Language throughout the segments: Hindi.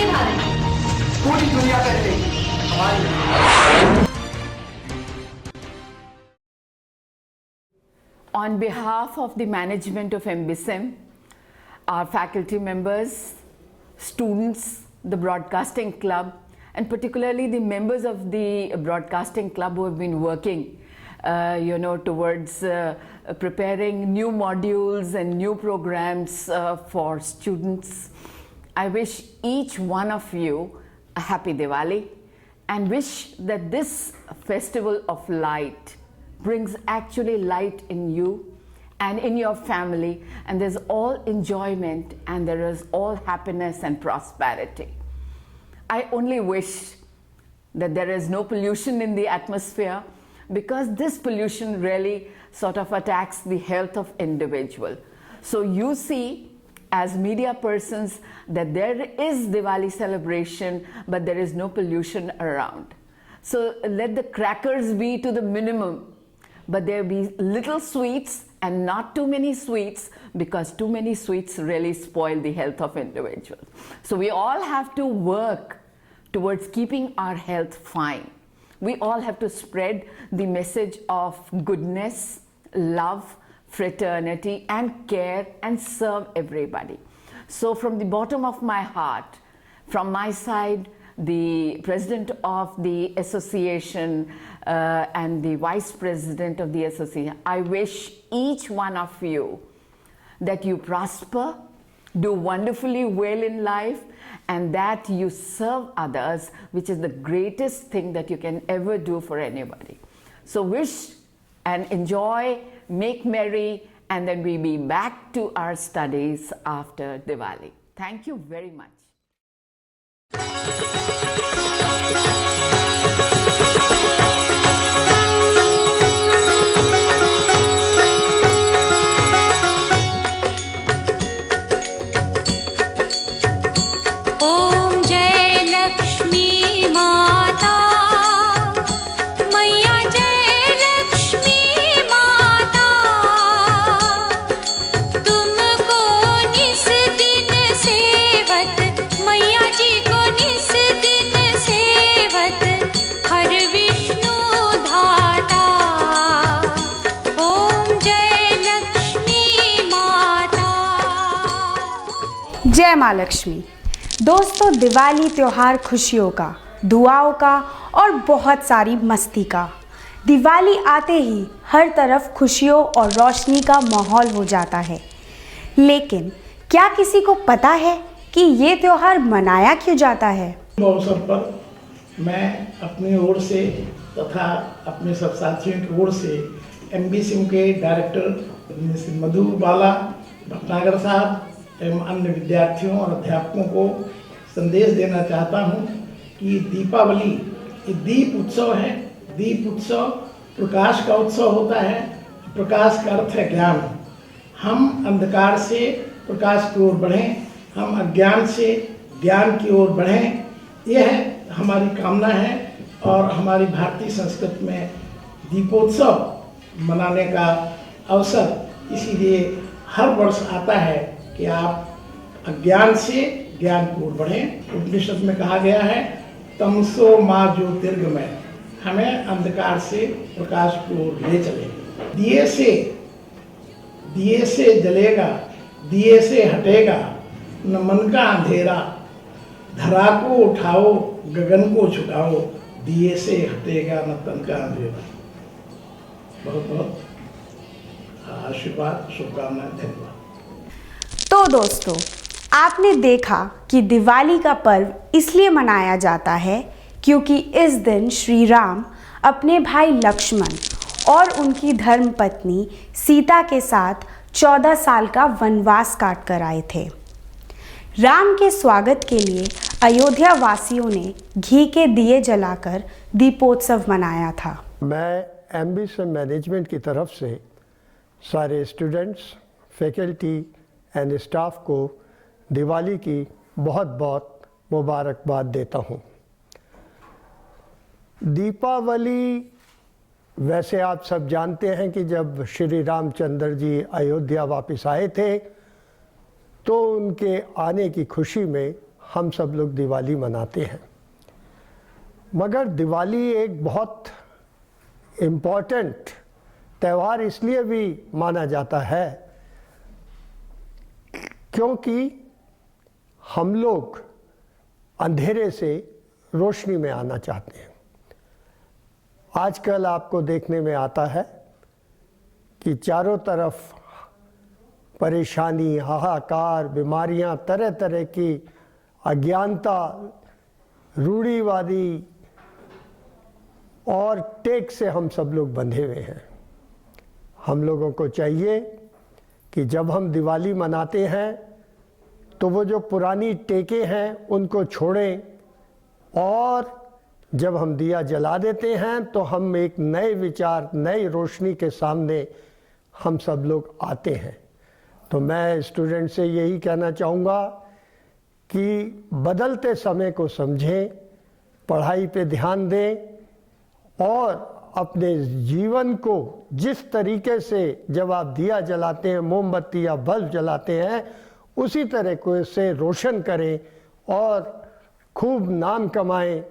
नहीं मानेंगे। पूरी दुनिया कहेगी हमारी। On behalf of the management of MBSEM, our faculty members, students, the Broadcasting Club, and particularly the members of the Broadcasting Club who have been working towards preparing new modules and new programs for students. I wish each one of you a happy Diwali and wish that this festival of light brings actually light in you and in your family, and there's all enjoyment and there is all happiness and prosperity. I only wish that there is no pollution in the atmosphere, because this pollution really sort of attacks the health of individual. So you see as media persons that there is Diwali celebration, but there is no pollution around. So let the crackers be to the minimum, but there be little sweets and not too many sweets, because too many sweets really spoil the health of individuals. So we all have to work towards keeping our health fine. We all have to spread the message of goodness, love, fraternity and care, and serve everybody. So from the bottom of my heart, from my side, the president of the association and the vice president of the association, I wish each one of you that you prosper, do wonderfully well in life, and that you serve others, which is the greatest thing that you can ever do for anybody. So wish and enjoy, make merry, and then we'll be back to our studies after Diwali. Thank you very much. जय माँ लक्ष्मी। दोस्तों, दिवाली त्योहार खुशियों का, दुआओं का और बहुत सारी मस्ती का। दिवाली आते ही हर तरफ खुशियों और रोशनी का माहौल हो जाता है। लेकिन क्या किसी को पता है कि ये त्योहार मनाया क्यों जाता है? अवसर पर मैं अपनी ओर से तथा अपने सब साथियों की ओर से MBSEM के डायरेक्टर मधुबाला भटनागर साहब एवं अन्य विद्यार्थियों और अध्यापकों को संदेश देना चाहता हूं कि दीपावली ये दीप उत्सव है। दीप उत्सव प्रकाश का उत्सव होता है। प्रकाश का अर्थ है ज्ञान। हम अंधकार से प्रकाश की ओर बढ़ें, हम अज्ञान से ज्ञान की ओर बढ़ें, यह हमारी कामना है। और हमारी भारतीय संस्कृति में दीपोत्सव मनाने का अवसर इसीलिए हर वर्ष आता है कि आप अज्ञान से ज्ञान की ओर बढ़ें। उपनिषद में कहा गया है तमसो माँ ज्योतिर्गमय, हमें अंधकार से प्रकाश की ओर ले चले। दिए से जलेगा, दिए से हटेगा न मन का अंधेरा, धरा को उठाओ गगन को छुटाओ, दिए से हटेगा न तन का अंधेरा। बहुत बहुत आशीर्वाद, शुभकामनाएं, धन्यवाद। तो दोस्तों, आपने देखा कि दिवाली का पर्व इसलिए मनाया जाता है क्योंकि इस दिन श्री राम अपने भाई लक्ष्मण और उनकी धर्मपत्नी सीता के साथ 14 साल का वनवास काट कर आए थे। राम के स्वागत के लिए अयोध्या वासियों ने घी के दिए जलाकर दीपोत्सव मनाया था। मैं MBSEM मैनेजमेंट की तरफ से सारे स्टूडेंट्स, फैकल्टी एंड स्टाफ को दिवाली की बहुत बहुत मुबारकबाद देता हूँ। दीपावली वैसे आप सब जानते हैं कि जब श्री रामचंद्र जी अयोध्या वापस आए थे तो उनके आने की खुशी में हम सब लोग दिवाली मनाते हैं। मगर दिवाली एक बहुत इम्पॉर्टेंट त्यौहार इसलिए भी माना जाता है क्योंकि हम लोग अंधेरे से रोशनी में आना चाहते हैं। आजकल आपको देखने में आता है कि चारों तरफ परेशानी, हाहाकार, बीमारियां, तरह तरह की अज्ञानता, रूढ़िवादी और टेक से हम सब लोग बंधे हुए हैं। हम लोगों को चाहिए कि जब हम दिवाली मनाते हैं तो वो जो पुरानी टेकें हैं उनको छोड़ें, और जब हम दिया जला देते हैं तो हम एक नए विचार, नई रोशनी के सामने हम सब लोग आते हैं। तो मैं स्टूडेंट से यही कहना चाहूँगा कि बदलते समय को समझें, पढ़ाई पे ध्यान दें और अपने जीवन को जिस तरीके से जब आप दिया जलाते हैं, मोमबत्ती या बल्ब जलाते हैं, उसी तरह को से रोशन करें और खूब नाम कमाएं,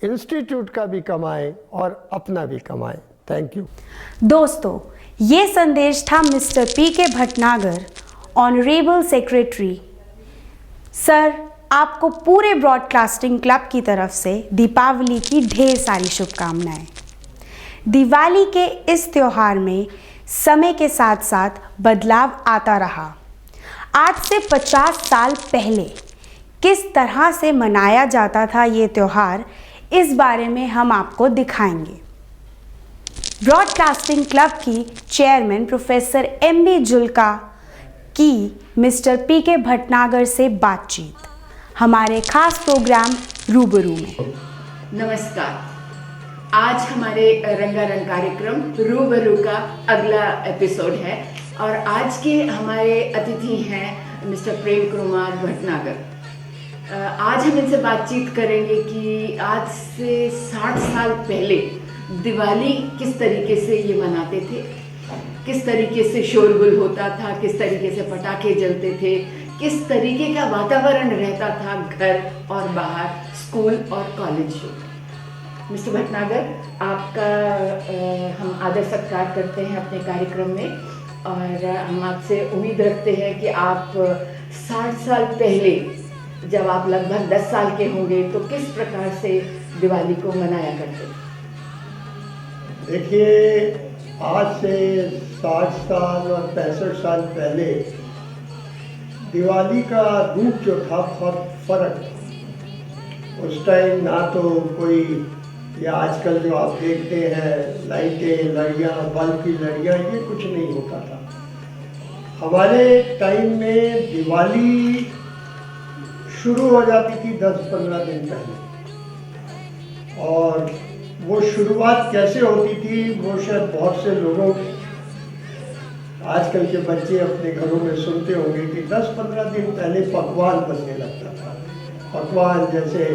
इंस्टीट्यूट का भी कमाएं और अपना भी कमाएं। Thank you. दोस्तों, ये संदेश था mister PK. Bhatnagar, honourable secretary. Sir, आपको पूरे ब्रॉडकास्टिंग क्लब की तरफ से दीपावली की ढेर सारी शुभकामनाएं। दिवाली के इस त्यौहार में समय के साथ साथ बदलाव आता रहा। आज से 50 साल पहले किस तरह से मनाया जाता था ये त्यौहार, इस बारे में हम आपको दिखाएंगे। ब्रॉडकास्टिंग क्लब की चेयरमैन प्रोफेसर M.B. जुल्का की मिस्टर पी.के. भटनागर से बातचीत हमारे खास प्रोग्राम रूबरू में। नमस्कार। आज हमारे रंगारंग कार्यक्रम रूबरू का अगला एपिसोड है और आज के हमारे अतिथि हैं मिस्टर प्रेम कुमार भटनागर। आज हम इनसे बातचीत करेंगे कि आज से 60 साल पहले दिवाली किस तरीके से ये मनाते थे, किस तरीके से शोरगुल होता था, किस तरीके से पटाखे जलते थे, किस तरीके का वातावरण रहता था घर और बाहर, स्कूल और कॉलेज में। मिस्टर भटनागर, आपका हम आदर सत्कार करते हैं अपने कार्यक्रम में और हम आपसे उम्मीद रखते हैं कि आप 60 साल पहले जब आप लगभग 10 साल के होंगे तो किस प्रकार से दिवाली को मनाया करते थे? देखिए, आज से 60 साल और 65 साल पहले दिवाली का रूप जो था बहुत फर्क था। उस टाइम ना तो कोई या आजकल जो आप देखते हैं लाइटें, लड़ियाँ, बल्ब की लड़ियाँ, ये कुछ नहीं होता था। हमारे टाइम में दिवाली शुरू हो जाती थी 10-15 दिन पहले, और वो शुरुआत कैसे होती थी वो शायद बहुत से लोगों, आजकल के बच्चे अपने घरों में सुनते होंगे कि 10-15 दिन पहले पकवान बनने लगता था। पकवान जैसे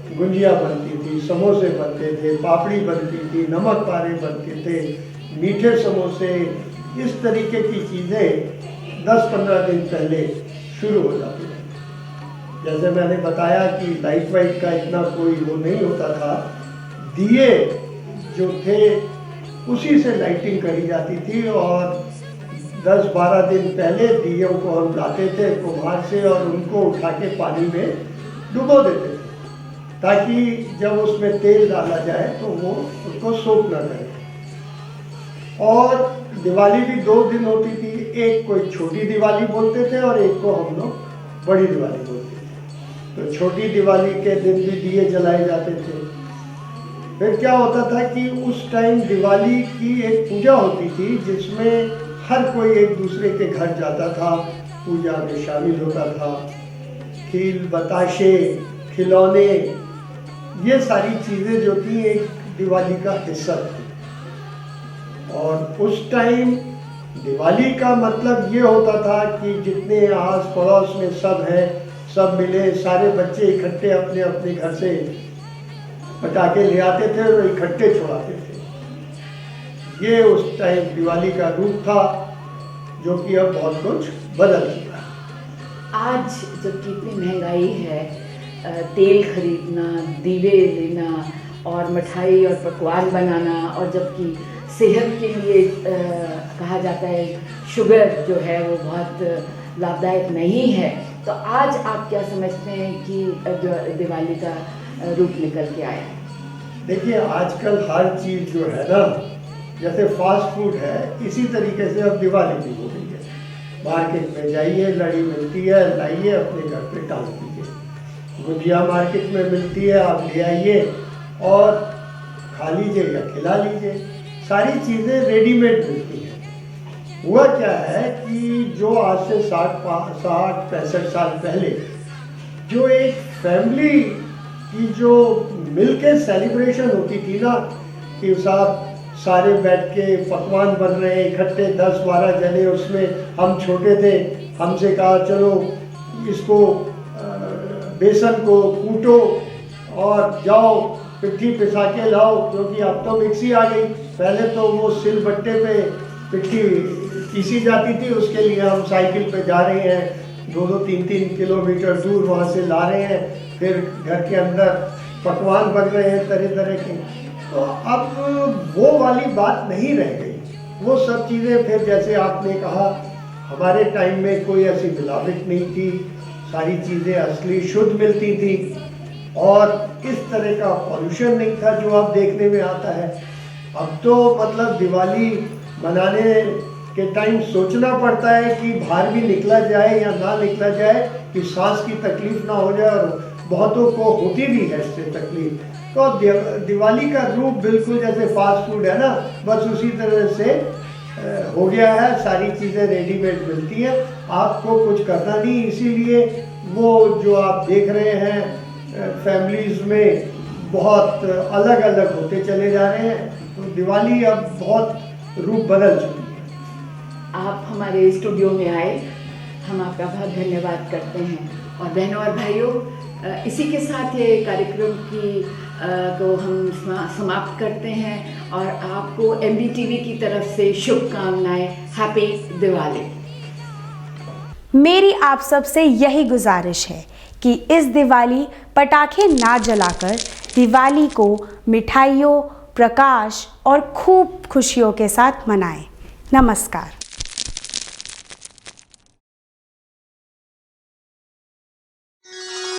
गुंजिया बनती थी, समोसे बनते थे, पापड़ी बनती थी, नमक पारे बनते थे, मीठे समोसे, इस तरीके की चीज़ें 10-15 दिन पहले शुरू हो जाती थी। जैसे मैंने बताया कि लाइट वाइट का इतना कोई वो नहीं होता था, दिए जो थे उसी से लाइटिंग करी जाती थी और 10-12 दिन पहले दियों को हम लाते थे कुम्हार से और उनको उठा के पानी में डुबो देते थे ताकि जब उसमें तेल डाला जाए तो वो उसको सोख न करे। और दिवाली भी 2 दिन होती थी, एक कोई छोटी दिवाली बोलते थे और एक को हम लोग बड़ी दिवाली बोलते थे। तो छोटी दिवाली के दिन भी दिए जलाए जाते थे। फिर क्या होता था कि उस टाइम दिवाली की एक पूजा होती थी जिसमें हर कोई एक दूसरे के घर जाता था, पूजा में शामिल होता था। खील, बताशे, खिलौने, ये सारी चीज़ें जो थी एक दिवाली का हिस्सा थी। और उस टाइम दिवाली का मतलब ये होता था कि जितने आस पड़ोस में सब हैं, सब मिले, सारे बच्चे इकट्ठे अपने अपने घर से पटाखे ले आते थे और इकट्ठे छुड़ाते थे। ये उस टाइम दिवाली का रूप था जो कि अब बहुत कुछ बदल चुका है। आज जबकि इतनी महंगाई है तेल खरीदना, दीवे लेना और मिठाई और पकवान बनाना, और जबकि सेहत के लिए कहा जाता है शुगर जो है वो बहुत लाभदायक नहीं है, तो आज आप क्या समझते हैं कि दिवाली का रूप निकल के आया है? देखिए, आजकल हर चीज़ जो है ना, जैसे फास्ट फूड है, इसी तरीके से अब दिवाली भी हो गई है। मार्केट में जाइए, लड़ी मिलती है, लाइए, अपने घर पे टांग दीजिए। गुजिया मार्केट में मिलती है, आप ले आइए और खा लीजिए या खिला लीजिए। सारी चीज़ें रेडीमेड मिलती हैं। हुआ क्या है कि जो आज से 60-65 साल पहले जो एक फैमिली की जो मिलके सेलिब्रेशन होती थी ना, कि साहब सारे बैठ के पकवान बन रहे हैं इकट्ठे 10-12 जने, उसमें हम छोटे थे, हमसे कहा चलो इसको बेसन को कूटो और जाओ पिट्ठी पिसा के लाओ, क्योंकि अब तो मिक्सी आ गई। पहले तो वो सिलबट्टे पे पिट्ठी पीसी जाती थी, उसके लिए हम साइकिल पे जा रहे हैं 2-2, 3-3 किलोमीटर दूर, वहाँ से ला रहे हैं, फिर घर के अंदर पकवान बन रहे हैं तरह तरह के। तो अब वो वाली बात नहीं रह गई। वो सब चीज़ें फिर जैसे आपने कहा, हमारे टाइम में कोई ऐसी मिलावट नहीं थी, सारी चीज़ें असली शुद्ध मिलती थी और इस तरह का पॉल्यूशन नहीं था जो अब देखने में आता है। अब तो मतलब दिवाली मनाने के टाइम सोचना पड़ता है कि बाहर भी निकला जाए या ना निकला जाए, कि सांस की तकलीफ ना हो जाए, और बहुतों को होती भी है इससे तकलीफ। तो दिवाली का रूप बिल्कुल जैसे फास्ट फूड है ना, बस उसी तरह से हो गया है। सारी चीज़ें रेडीमेड मिलती हैं, आपको कुछ करना नहीं। इसीलिए वो जो आप देख रहे हैं फैमिलीज़ में बहुत अलग अलग होते चले जा रहे हैं। तो दिवाली अब बहुत रूप बदल चुकी है। आप हमारे स्टूडियो में आए, हम आपका बहुत धन्यवाद करते हैं। और बहनों और भाइयों, इसी के साथ ये कार्यक्रम को हम समाप्त करते हैं और आपको MBTV की तरफ से शुभकामनाएं। हैप्पी दिवाली। मेरी आप सबसे यही गुजारिश है कि इस दिवाली पटाखे ना जलाकर दिवाली को मिठाइयों, प्रकाश और खूब खुशियों के साथ मनाएं। नमस्कार।